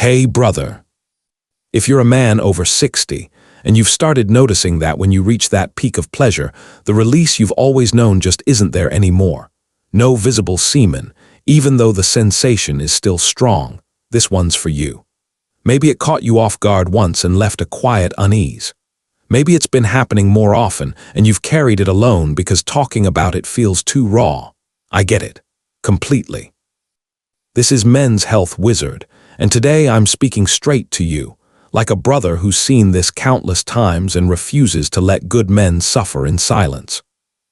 Hey, brother. If you're a man over 60, and you've started noticing that when you reach that peak of pleasure, the release you've always known just isn't there anymore. No visible semen, even though the sensation is still strong, this one's for you. Maybe it caught you off guard once and left a quiet unease. Maybe it's been happening more often and you've carried it alone because talking about it feels too raw. I get it. Completely. This is Men's Health Wizard, and today I'm speaking straight to you, like a brother who's seen this countless times and refuses to let good men suffer in silence.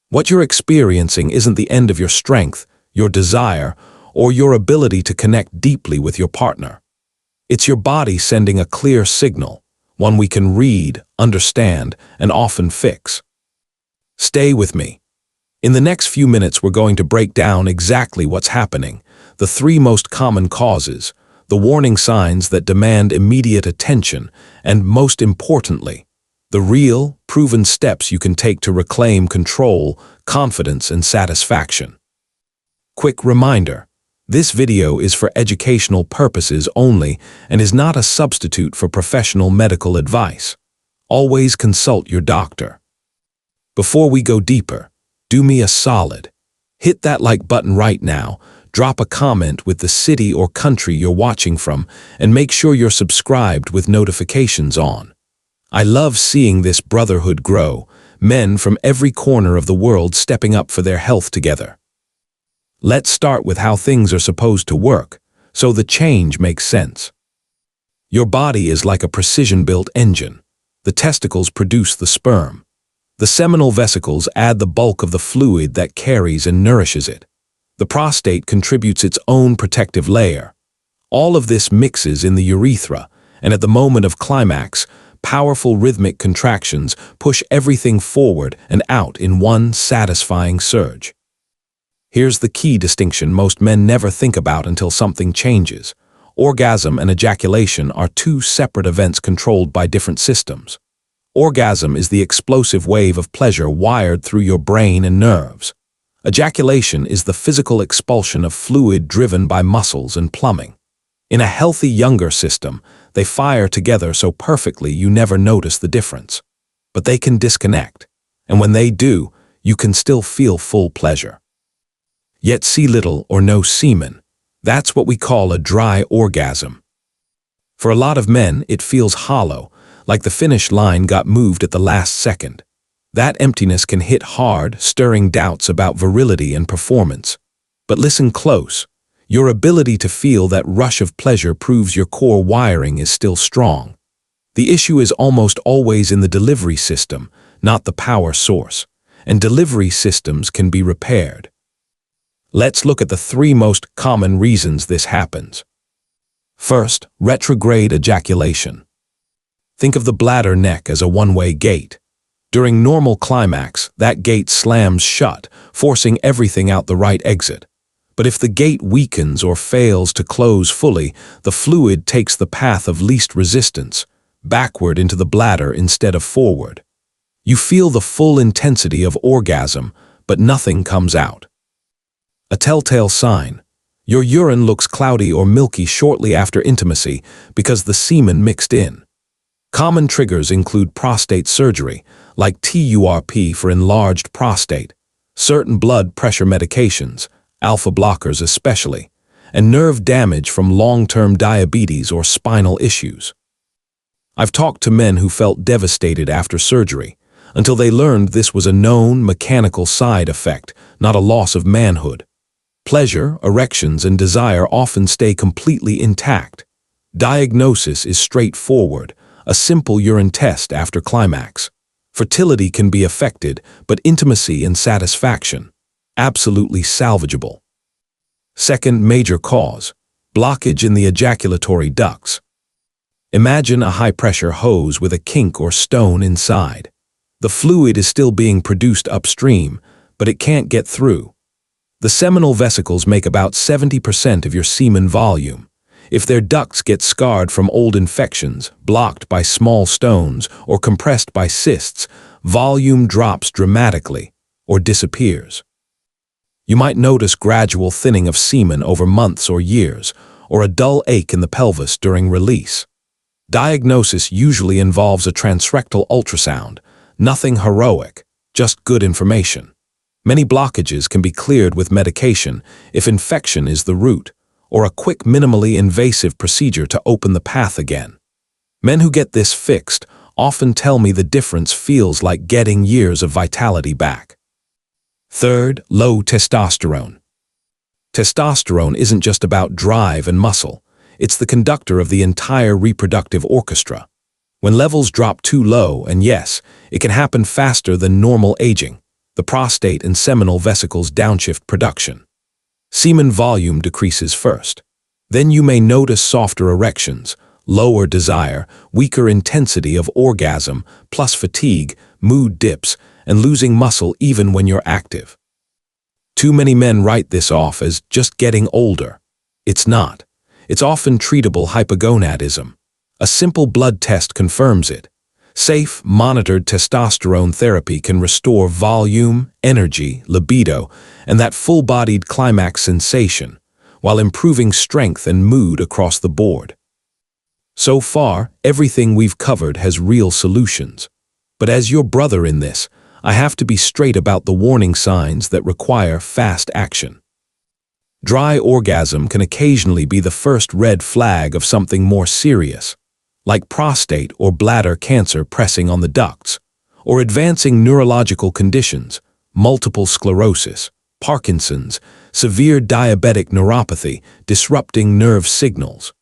What you're experiencing isn't the end of your strength, your desire, or your ability to connect deeply with your partner. It's your body sending a clear signal, one we can read, understand, and often fix. Stay with me. In the next few minutes, we're going to break down exactly what's happening, the 3 most common causes, the warning signs that demand immediate attention, and most importantly, the real, proven steps you can take to reclaim control, confidence, and satisfaction. Quick reminder, this video is for educational purposes only and is not a substitute for professional medical advice. Always consult your doctor. Before we go deeper, do me a solid. Hit that like button right now, drop a comment with the city or country you're watching from, and make sure you're subscribed with notifications on. I love seeing this brotherhood grow, men from every corner of the world stepping up for their health together. Let's start with how things are supposed to work, so the change makes sense. Your body is like a precision-built engine. The testicles produce the sperm. The seminal vesicles add the bulk of the fluid that carries and nourishes it. The prostate contributes its own protective layer. All of this mixes in the urethra, and at the moment of climax, powerful rhythmic contractions push everything forward and out in one satisfying surge. Here's the key distinction most men never think about until something changes. Orgasm and ejaculation are 2 separate events controlled by different systems. Orgasm is the explosive wave of pleasure wired through your brain and nerves. Ejaculation is the physical expulsion of fluid driven by muscles and plumbing. In a healthy younger system, they fire together so perfectly you never notice the difference. But they can disconnect, and when they do, you can still feel full pleasure. Yet see little or no semen. That's what we call a dry orgasm. For a lot of men, it feels hollow, like the finish line got moved at the last second. That emptiness can hit hard, stirring doubts about virility and performance. But listen close. Your ability to feel that rush of pleasure proves your core wiring is still strong. The issue is almost always in the delivery system, not the power source, and delivery systems can be repaired. Let's look at the 3 most common reasons this happens. First, retrograde ejaculation. Think of the bladder neck as a one-way gate. During normal climax, that gate slams shut, forcing everything out the right exit. But if the gate weakens or fails to close fully, the fluid takes the path of least resistance, backward into the bladder instead of forward. You feel the full intensity of orgasm, but nothing comes out. A telltale sign. Your urine looks cloudy or milky shortly after intimacy because the semen mixed in. Common triggers include prostate surgery, like TURP for enlarged prostate, certain blood pressure medications, alpha blockers especially, and nerve damage from long-term diabetes or spinal issues. I've talked to men who felt devastated after surgery, until they learned this was a known mechanical side effect, not a loss of manhood. Pleasure, erections, and desire often stay completely intact. Diagnosis is straightforward, a simple urine test after climax. Fertility can be affected, but intimacy and satisfaction, absolutely salvageable. Second major cause, blockage in the ejaculatory ducts. Imagine a high-pressure hose with a kink or stone inside. The fluid is still being produced upstream, but it can't get through. The seminal vesicles make about 70% of your semen volume. If their ducts get scarred from old infections, blocked by small stones, or compressed by cysts, volume drops dramatically or disappears. You might notice gradual thinning of semen over months or years, or a dull ache in the pelvis during release. Diagnosis usually involves a transrectal ultrasound, nothing heroic, just good information. Many blockages can be cleared with medication if infection is the root, or a quick minimally invasive procedure to open the path again. Men who get this fixed often tell me the difference feels like getting years of vitality back. Third, low testosterone. Testosterone isn't just about drive and muscle. It's the conductor of the entire reproductive orchestra. When levels drop too low, and yes, it can happen faster than normal aging, the prostate and seminal vesicles downshift production. Semen volume decreases first. Then you may notice softer erections, lower desire, weaker intensity of orgasm, plus fatigue, mood dips, and losing muscle even when you're active. Too many men write this off as just getting older. It's not. It's often treatable hypogonadism. A simple blood test confirms it. Safe, monitored testosterone therapy can restore volume, energy, libido, and that full-bodied climax sensation, while improving strength and mood across the board. So far, everything we've covered has real solutions. But as your brother in this, I have to be straight about the warning signs that require fast action. Dry orgasm can occasionally be the first red flag of something more serious, like prostate or bladder cancer pressing on the ducts, or advancing neurological conditions, multiple sclerosis, Parkinson's, severe diabetic neuropathy, disrupting nerve signals.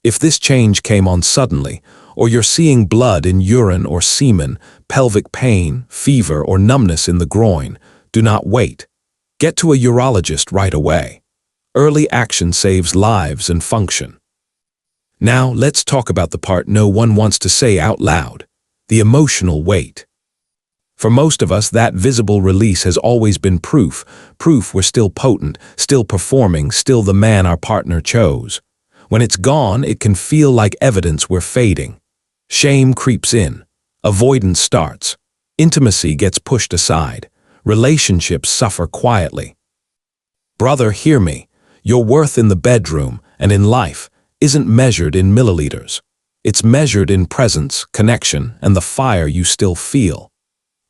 If this change came on suddenly, or you're seeing blood in urine or semen, pelvic pain, fever, or numbness in the groin, do not wait. Get to a urologist right away. Early action saves lives and function. Now, let's talk about the part no one wants to say out loud, the emotional weight. For most of us, that visible release has always been proof we're still potent, still performing, still the man our partner chose. When it's gone, it can feel like evidence we're fading. Shame creeps in. Avoidance starts. Intimacy gets pushed aside. Relationships suffer quietly. Brother, hear me. Your worth in the bedroom and in life isn't measured in milliliters. It's measured in presence, connection, and the fire you still feel.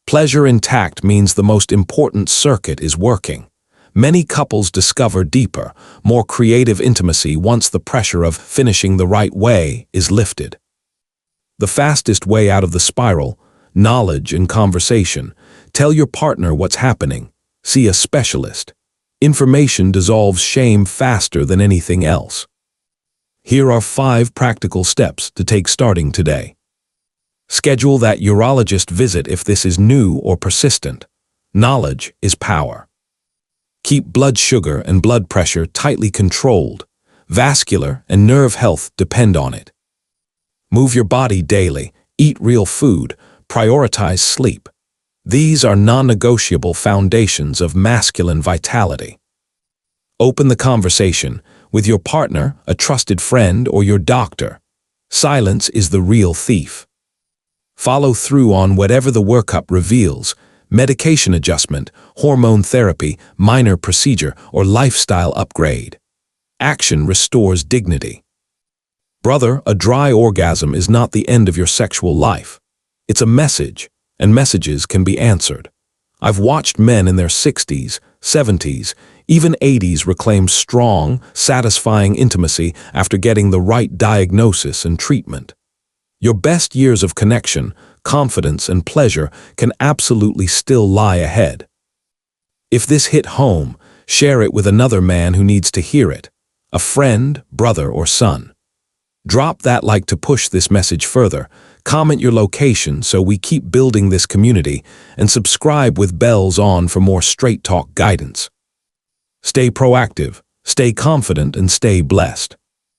Pleasure intact means the most important circuit is working. Many couples discover deeper, more creative intimacy once the pressure of finishing the right way is lifted. The fastest way out of the spiral, knowledge and conversation. Tell your partner what's happening. See a specialist. Information dissolves shame faster than anything else. Here are 5 practical steps to take starting today. Schedule that urologist visit if this is new or persistent. Knowledge is power. Keep blood sugar and blood pressure tightly controlled. Vascular and nerve health depend on it. Move your body daily, eat real food, prioritize sleep. These are non-negotiable foundations of masculine vitality. Open the conversation with your partner, a trusted friend, or your doctor. Silence is the real thief. Follow through on whatever the workup reveals: medication adjustment, hormone therapy, minor procedure, or lifestyle upgrade. Action restores dignity. Brother, a dry orgasm is not the end of your sexual life. It's a message, and messages can be answered. I've watched men in their 60s, 70s, even 80s reclaim strong, satisfying intimacy after getting the right diagnosis and treatment. Your best years of connection, confidence, and pleasure can absolutely still lie ahead. If this hit home, share it with another man who needs to hear it, a friend, brother, or son. Drop that like to push this message further, comment your location so we keep building this community, and subscribe with bells on for more straight talk guidance. Stay proactive, stay confident, and stay blessed.